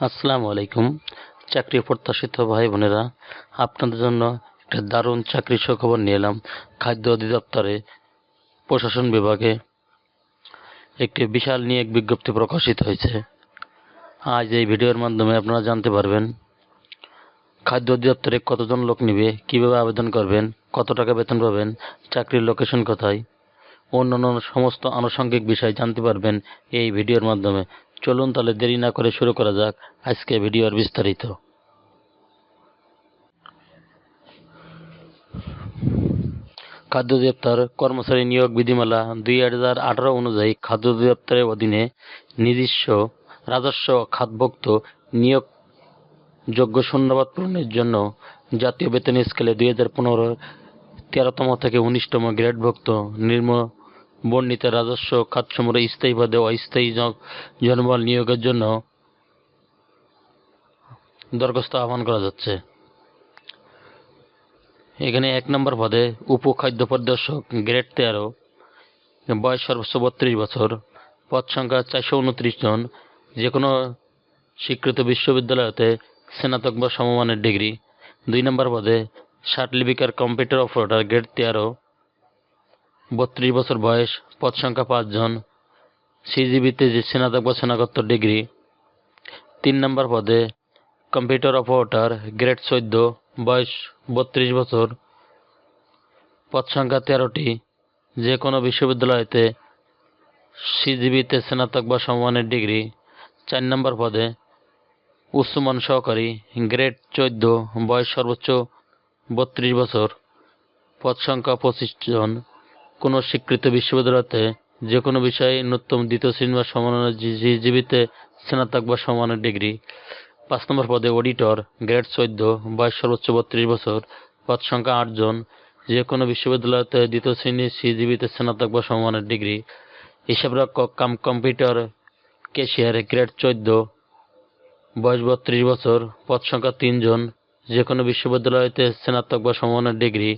আসসালামু আলাইকুম। চাকরি প্রত্যাশিত ভাই বোনেরা, আপনাদের জন্য একটা দারুণ চাকরির সুখবর নিয়ে এলাম। খাদ্য অধিদপ্তরে প্রশাসন বিভাগে একটি বিশাল নিয়োগ বিজ্ঞপ্তি প্রকাশিত হয়েছে। আজ এই ভিডিওর মাধ্যমে আপনারা জানতে পারবেন খাদ্য অধিদপ্তরে কতজন লোক নেবে, কিভাবে আবেদন করবেন, কত টাকা বেতন পাবেন, চাকরির লোকেশন কোথায়, অন্যান্য সমস্ত আনুষঙ্গিক বিষয় জানতে পারবেন এই ভিডিওর মাধ্যমে। চলুন তাহলে দেরি না করে শুরু করা যাক আজকে ভিডিওর বিস্তারিত। খাদ্য অধিদপ্তর কর্মচারী নিয়োগ বিধিমালা 2018 অনুযায়ী খাদ্য অধিদপ্তরের অধীনে নিজস্ব রাজস্ব খাতভুক্ত নিয়োগযোগ্য শূন্যপদ পূরণের জন্য জাতীয় বেতন স্কেলে 2015 13তম থেকে 19তম গ্রেডভুক্ত নিম্ন বর্ণিত রাজস্ব খাতসমূহ স্থায়ী পদে অস্থায়ী জনবল নিয়োগের জন্য দরখাস্ত আহ্বান করা যাচ্ছে। এখানে 1 নম্বর পদে উপখাদ্য পরিদর্শক গ্রেড 13, বয়স সর্বোচ্চ 32 বছর, পদ সংখ্যা 429 জন, যে কোনো স্বীকৃত বিশ্ববিদ্যালয়তে স্নাতক বা সমমানের ডিগ্রি। 2 নম্বর পদে সার্টিফিকেট কম্পিউটার অপারেটর গ্রেড 13, 32 বছর বয়স, পদ সংখ্যা 5 জন, সিজিবিতে যে স্নাতক বা স্নাতকোত্তর ডিগ্রি। 3 নম্বর পদে কম্পিউটার অপারেটর গ্রেড 14, বয়স 32 বছর, পদ সংখ্যা 13টি, যে কোনো বিশ্ববিদ্যালয়তে সিজিবিতে স্নাতক বা সমমানের ডিগ্রি। 4 নম্বর পদে উচ্চমান সহকারী গ্রেড 14, বয়স সর্বোচ্চ 32 বছর, পদ সংখ্যা 25 জন, কোনো স্বীকৃত বিশ্ববিদ্যালয়তে যে কোনো বিষয়ে ন্যূনতম দ্বিতীয় শ্রেণী বা সমমানের সিজিবিতে স্নাতক বা সমমানের ডিগ্রি। 5 নম্বর পদে অডিটর গ্রেড 14, বয়স সর্বোচ্চ 32 বছর, পদ সংখ্যা 8 জন, যে কোনো বিশ্ববিদ্যালয়তে দ্বিতীয় শ্রেণীর সিজিবিতে স্নাতক বা সমমানের ডিগ্রি। হিসাবরক্ষক কাম কম্পিউটার ক্যাশিয়ার গ্রেড 14, বয়স 32 বছর, পদ সংখ্যা 3 জন, যে কোনো বিশ্ববিদ্যালয়তে স্নাতক বা সমমানের ডিগ্রি।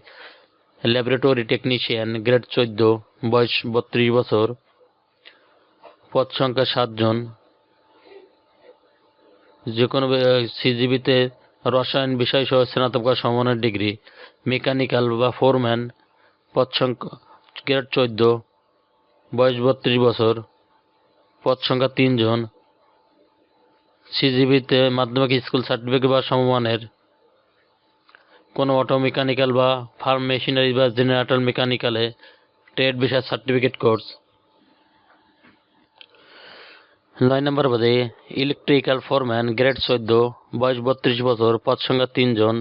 ল্যাবরেটরি টেকনিশিয়ান গ্রেড 14, বয়স 32 বছর, পদ সংখ্যা 7 জন, যে কোনো সিজিবিতে রসায়ন বিষয় সহ স্নাতক বা সমমানের ডিগ্রি। মেকানিক্যাল বা ফোরম্যান, পদ সংখ্যা গ্রেড 14, বয়স 32 বছর, পদ সংখ্যা 3 জন, সিজিবিতে মাধ্যমিক স্কুল সার্টিফিকেট বা সমমানের। কোনো অটো মেকানিক্যাল বা ফার্ম মেশিনারি বা জেনারেটর মেকানিক্যালে ট্রেড বিষয় সার্টিফিকেট কোর্স। 9 নম্বর পদে ইলেকট্রিক্যাল ফোরম্যান গ্রেড 14, বয়স 32 বছর, পদ সংখ্যা 3 জন,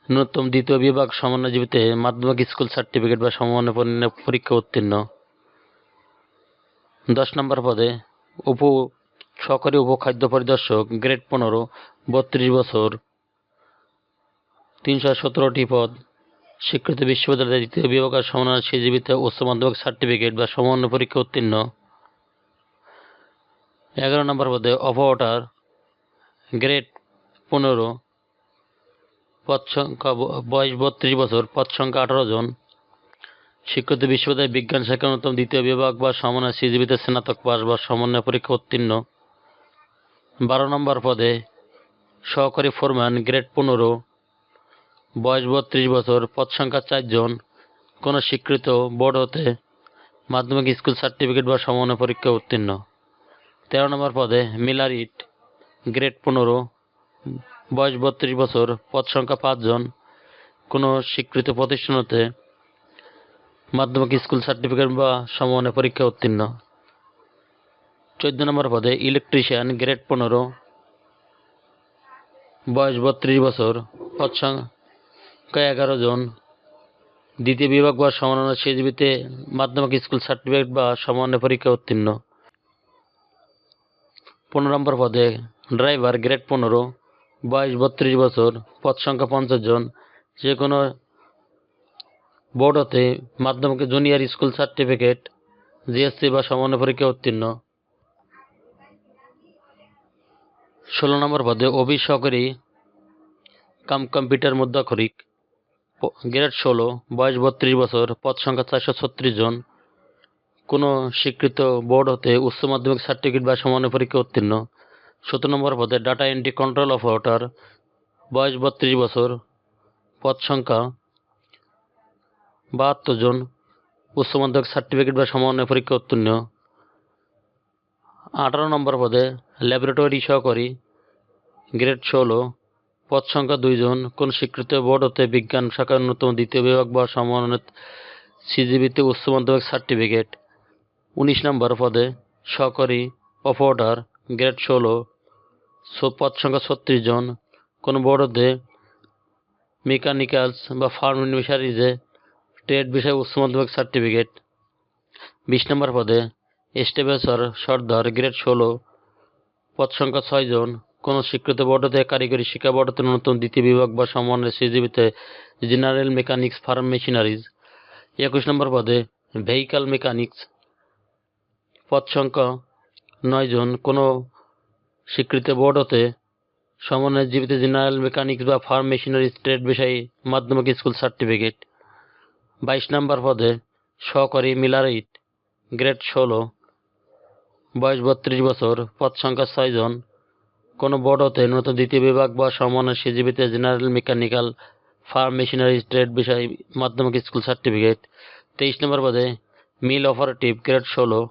ন্যূনতম দ্বিতীয় বিভাগ সমন্বয়জীবীতে মাধ্যমিক স্কুল সার্টিফিকেট বা সমমানের পরীক্ষা উত্তীর্ণ। 10 নম্বর পদে সহকারী উপখাদ্য পরিদর্শক গ্রেড 15, 32 বছর, 317টি পদ, স্বীকৃত বিশ্ববিদ্যালয়ের দ্বিতীয় বিভাগ সমন্বয় সিজিবিতে উচ্চ মাধ্যমিক সার্টিফিকেট বা সমন্বয় পরীক্ষা উত্তীর্ণ। 11 নম্বর পদে অপারেটর গ্রেড 15, পদ সংখ্যা বয়স 32 বছর, পদ সংখ্যা 18 জন, স্বীকৃত বিশ্ববিদ্যালয় বিজ্ঞান শাখা ন্যূনতম দ্বিতীয় বিভাগ বা সমন্বয় সিজিবিতে স্নাতক পাস বা সমন্বয় পরীক্ষা উত্তীর্ণ। 12 নম্বর পদে সহকারী ফোরম্যান গ্রেড 15, বয়স 32 বছর, পদ সংখ্যা 4 জন, কোনো স্বীকৃত বোর্ড হতে মাধ্যমিক স্কুল সার্টিফিকেট বা সমন্বয় পরীক্ষা উত্তীর্ণ। 13 নম্বর পদে মিলারিট গ্রেড 15, বয়স 32 বছর, পদ সংখ্যা 5 জন, কোনো স্বীকৃত প্রতিষ্ঠান হতে মাধ্যমিক স্কুল সার্টিফিকেট বা সমমানের পরীক্ষা উত্তীর্ণ। 14 নম্বর পদে ইলেকট্রিশিয়ান গ্রেড 15, বয়স 32 বছর, পদ সংখ্যা 11 জন, দ্বিতীয় বিভাগ বা সমন্বয় সিজিবিতে মাধ্যমিক স্কুল সার্টিফিকেট বা সমমানের পরীক্ষা উত্তীর্ণ। 15 নম্বর পদে ড্রাইভার গ্রেড 15, বয়স 32 বছর, পদ সংখ্যা 50 জন, যে কোনো বোর্ড হতে মাধ্যমিক জুনিয়র স্কুল সার্টিফিকেট জিএসসি বা সমন্বয় পরীক্ষা উত্তীর্ণ। 16 নম্বর পদে অফিস সহকারী কাম কম্পিউটার মুদ্রাক্ষরিক গ্রেড 16, বয়স 32 বছর, পদ সংখ্যা 436 জন, কোনো স্বীকৃত বোর্ড হতে উচ্চ মাধ্যমিক সার্টিফিকেট বা সমমানের পরীক্ষা উত্তীর্ণ। 17 নম্বর পদে ডাটা এন্ট্রি কন্ট্রোল অপারেটর, বয়স 32 বছর, পদ সংখ্যা 72 জন, উচ্চ মাধ্যমিক সার্টিফিকেট বা সমমানের পরীক্ষা উত্তীর্ণ। 18 নম্বর পদে ল্যাবরেটরি সহকারী, গ্রেড 16, পদ সংখ্যা 2 জন, কোন স্বীকৃত বোর্ড হতে বিজ্ঞান শাখার ন্যূনতম দ্বিতীয় বিভাগ বা সমমানের সিজিপিতে উচ্চ মাধ্যমিক সার্টিফিকেট। 19 নম্বর পদে সহকারী অপারেটর, গ্রেড 16, পদ সংখ্যা 36 জন, কোন বোর্ড হতে মেকানিক্যালস বা ফার্মেসারিজে ট্রেড বিষয়ে উচ্চ মাধ্যমিক সার্টিফিকেট। 20 নম্বর পদে স্টেভেসর সর্দার, গ্রেড 16, পদ সংখ্যা 6 জন, কোন স্বীকৃত বোর্ড হতে কারিগরি শিক্ষা বোর্ড হতে ন্যূনতম দ্বিতীয় বিভাগ বা সমমানের সিজিপিতে জেনারেল মেকানিক্স ফার্ম মেশিনারিজ। 21 নম্বর পদে ভেহিক্যাল মেকানিক্স, পদ সংখ্যা 9 জন, কোন স্বীকৃত বোর্ড হতে সমমানের জীবিত জেনারেল মেকানিক্স বা ফার্ম মেশিনারিজ ট্রেড বিষয়ে মাধ্যমিক স্কুল সার্টিফিকেট। 22 নম্বর পদে সহকারী মিলারিট, গ্রেড 16, বয়স 32 বছর, পদ সংখ্যা 6 জন, কোন বোর্ড হতে ন্যূনতম দ্বিতীয় বিভাগ বা সমমানের সিজিপিতে general mechanical farm machineries trade বিষয়ে মাধ্যমিক স্কুল সার্টিফিকেট। 23 নম্বর পদে মিল অপারেটিভ, গ্রেড 16,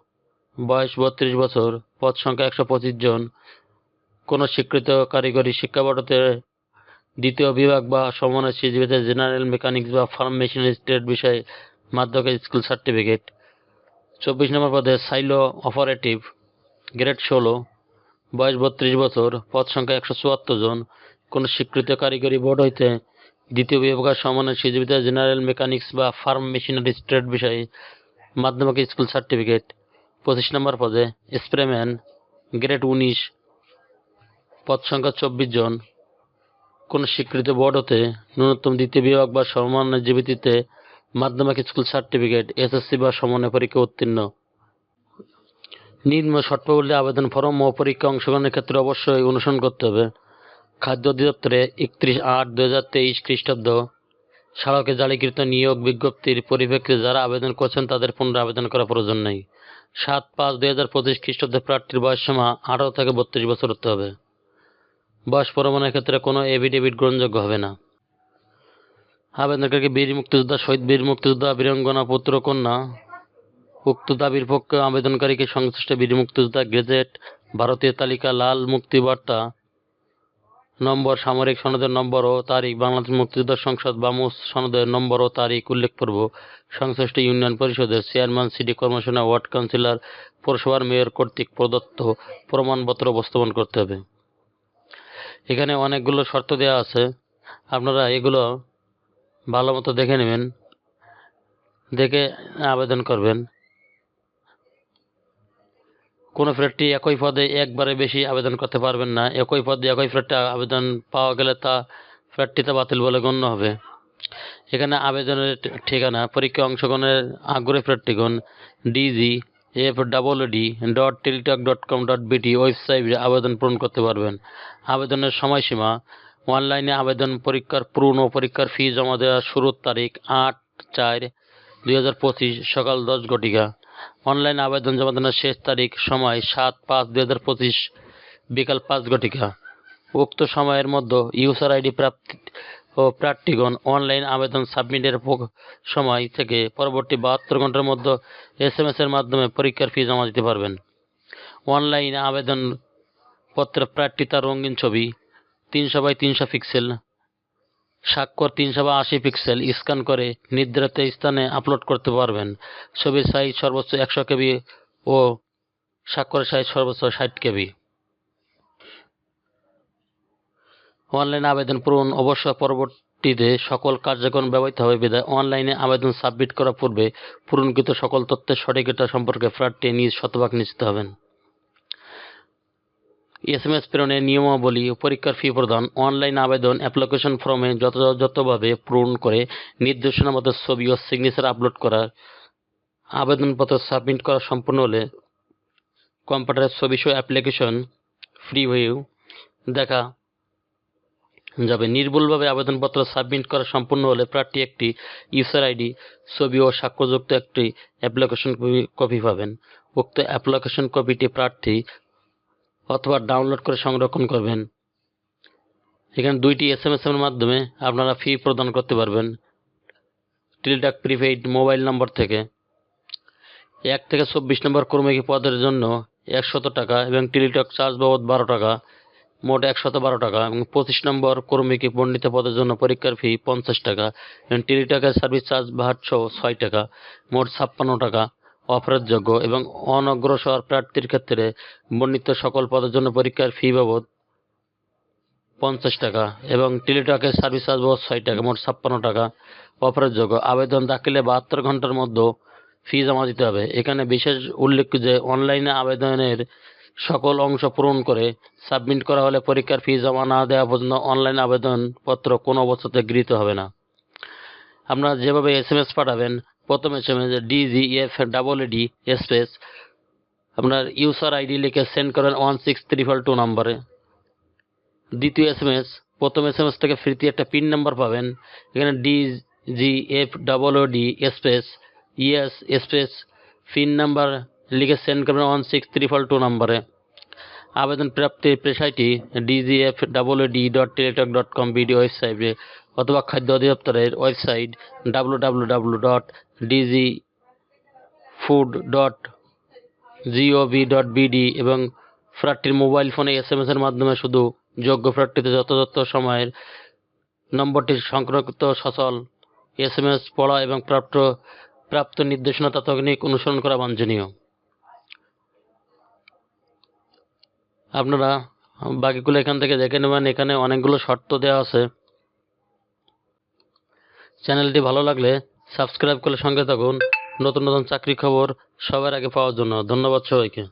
বয়স 32 বছর, পদ সংখ্যা 125 জন, কোন স্বীকৃত কারিগরি শিক্ষা বোর্ড হতে দ্বিতীয় বিভাগ বা সমমানের সিজিপিতে জেনারেল মেকানিক্স বা ফার্ম মেশিনারিজ ট্রেড বিষয়ে মাধ্যমিক স্কুল সার্টিফিকেট। 24 নম্বর পদে সাইলো অপারেটিভ, গ্রেড 16, বয়স 32 বছর, পদ সংখ্যা 174 জন, কোন স্বীকৃত কারিগরি বোর্ড হইতে দ্বিতীয় বিভাগ সমমানের সিজিপিতে জেনারেল মেকানিক্স বা ফার্ম মেশিনারিজ ট্রেড বিষয়ে মাধ্যমিক স্কুল সার্টিফিকেট। 25 নম্বর পদে স্প্রেম্যান, গ্রেড 19, পদ সংখ্যা 24 জন, কোন স্বীকৃত বোর্ড হতে ন্যূনতম দ্বিতীয় বিভাগ বা সমমানের জিবিতে মাধ্যমিক স্কুল সার্টিফিকেট, এসএসসি বা সমমানের পরীক্ষা উত্তীর্ণ। নিম্ন শর্তাবলী আবেদন ফরম ও পরীক্ষা অংশগ্রহণের ক্ষেত্রে অবশ্যই অনুসরণ করতে হবে। খাদ্য অধিদপ্তরে 31/8/2023 খ্রিস্টাব্দ স্মারকে জারিকৃত নিয়োগ বিজ্ঞপ্তির পরিপ্রেক্ষিতে যারা আবেদন করেছেন তাদের পুনরায় আবেদন করার প্রয়োজন নেই। 7/5/2025 খ্রিস্টাব্দে প্রার্থীর বয়সসীমা 18 থেকে 32 বছর হতে হবে। বয়স প্রমাণের ক্ষেত্রে কোনো এফিডেভিট গ্রহণযোগ্য হবে না। আবেদনকারীকে বীর মুক্তিযোদ্ধা, শহীদ বীর মুক্তিযোদ্ধা, বীরাঙ্গনা, পুত্র, কন্যা উক্ত দাবির পক্ষে আবেদনকারীকে সংশ্লিষ্ট বীর মুক্তিযোদ্ধা গেজেট, ভারতীয় তালিকা, লাল মুক্তি বার্তা নম্বর, সামরিক সনদের নম্বর ও তারিখ, বাংলাদেশ মুক্তিযুদ্ধ সংসদ বা সনদের নম্বর ও তারিখ উল্লেখপূর্বক সংশ্লিষ্ট ইউনিয়ন পরিষদের চেয়ারম্যান, সিটি কর্পোরেশনের ওয়ার্ড কাউন্সিলর, পৌরসভার মেয়র কর্তৃক প্রদত্ত প্রমাণপত্র উপস্থাপন করতে হবে। এখানে অনেকগুলো শর্ত দেওয়া আছে, আপনারা এগুলো ভালো মতো দেখে নেবেন, দেখে আবেদন করবেন। কোনো প্রার্থী একই পদে একবারে বেশি আবেদন করতে পারবেন না। একই পদে একই প্রার্থী আবেদন পাওয়া গেলে তা প্রার্থিতা বাতিল বলে গণ্য হবে। এখানে আবেদনের ঠিকানা, পরীক্ষা অংশগ্রহণের আগ্রহী প্রার্থীগণ dgfwd.teletalk.com.bt ওয়েবসাইটে আবেদন পূরণ করতে পারবেন। আবেদনের সময়সীমা, অনলাইনে আবেদন পরীক্ষার পূরণ ও পরীক্ষার ফি জমা দেওয়ার শুরুর তারিখ 8/4/2025 সকাল 10 ঘটিকা। অনলাইন আবেদন জমা দেওয়ার শেষ তারিখ সময় 7/5/2025 বিকাল 5 ঘটিকা। উক্ত সময়ের মধ্যে ইউজার আইডি প্রাপ্তি ও প্রার্থীগণ অনলাইন আবেদন সাবমিটের সময় থেকে পরবর্তী 72 ঘন্টার মধ্যে SMS এর মাধ্যমে পরীক্ষার ফি জমা দিতে পারবেন। অনলাইন আবেদন পত্রের প্রার্থী তার রঙিন ছবি 300x300 পিক্সেল, স্বাক্ষর 380 পিক্সেল স্ক্যান করে নির্ধারিত স্থানে আপলোড করতে পারবেন। ছবির সাইজ সর্বোচ্চ 100 কেবি ও স্বাক্ষরের সাইজ সর্বোচ্চ 60 কেবি। অনলাইন আবেদন পূরণ অবশ্য পরবর্তীতে সকল কার্যক্রম ব্যবহৃত হবে বিধায় অনলাইনে আবেদন সাবমিট করার পূর্বে পূরণকৃত সকল তথ্যের সঠিকতা সম্পর্কে প্রার্থী নিজ শতভাগ নিশ্চিত হবেন। SMS প্রেরণের নিয়মাবলী ও পরীক্ষার ফি প্রদান। অনলাইন আবেদন অ্যাপ্লিকেশন ফর্মে যথাযথভাবে পূরণ করে নির্দেশনা মতো ছবি ও সিগনেচার আপলোড করা। আবেদনপত্র সাবমিট করা সম্পূর্ণ হলে কম্পিউটারের ছবি সহ অ্যাপ্লিকেশন প্রিভিউ দেখা যাবে। নির্ভুলভাবে আবেদনপত্র সাবমিট করা সম্পূর্ণ হলে প্রার্থী একটি ইউজার আইডি, ছবি ও স্বাক্ষরযুক্ত একটি অ্যাপ্লিকেশন কপি পাবেন। উক্ত অ্যাপ্লিকেশন কপিটি প্রার্থী অথবা ডাউনলোড করে সংরক্ষণ করবেন। এখানে 2টি SMS এর মাধ্যমে আপনারা ফি প্রদান করতে পারবেন টেলিটক প্রিপেইড মোবাইল নম্বর থেকে। 1 থেকে 24 নম্বর কর্মী পদের জন্য 100 টাকা এবং টেলিটক চার্জ বাবদ 12 টাকা, মোট 112 টাকা। এবং 25 নম্বর কর্মীকে বর্ণিত পদের জন্য পরীক্ষার ফি 50 টাকা এবং টেলিটকের সার্ভিস চার্জ ভাট সহ 6 টাকা, মোট 56 টাকা অফারের যোগ্য। এবং অনগ্রসর প্রার্থীর ক্ষেত্রে বর্ণিত সকল পদের জন্য পরীক্ষার ফি বাবদ 50 টাকা এবং টেলিটকের সার্ভিস চার্জ বাবদ 6 টাকা, মোট 56 টাকা অফারের যোগ্য। আবেদন দাখিলে 72 ঘন্টার মধ্যে ফি জমা দিতে হবে। এখানে বিশেষ উল্লেখ যে অনলাইনে আবেদনের সকল অংশ পূরণ করে সাবমিট করা হলে পরীক্ষার ফি জমা না দেওয়া পর্যন্ত অনলাইন আবেদনপত্র কোনো অবস্থাতে গৃহীত হবে না। আপনারা যেভাবে SMS পাঠাবেন, প্রথম SMS DGFEED স্পেস আপনার ইউজার আইডি লিখে সেন্ড করেন 16322 নম্বরে। দ্বিতীয় SMS, প্রথম SMS থেকে ফ্রিতে একটা পিন নাম্বার পাবেন। এখানে DGFEED space ES space PIN number লিখে সেন্ড করবেন 16322 নম্বরে। আবেদন প্রাপ্তির পেশাটি dgfeed.teletalk.com ভিডিও ওয়েবসাইটে অথবা খাদ্য অধিদপ্তরের ওয়েবসাইট www.dgfood.gov.bd এবং প্রার্থীর মোবাইল ফোনে SMS এর মাধ্যমে শুধু যোগ্য প্রার্থীদের যথাযথ সময়ের নম্বরটি সংরক্ষিত সচল SMS পড়া এবং প্রাপ্ত নির্দেশনা তাৎক্ষণিক অনুসরণ করা বাঞ্ছনীয়। আপনারা বাকিগুলো এখান থেকে দেখে নেবেন। এখানে অনেকগুলো শর্ত দেওয়া আছে। চ্যানেলটি ভালো লাগলে সাবস্ক্রাইব করে সঙ্গে থাকুন নতুন নতুন চাকরি খবর সবার আগে পাওয়ার জন্য। ধন্যবাদ সবাইকে।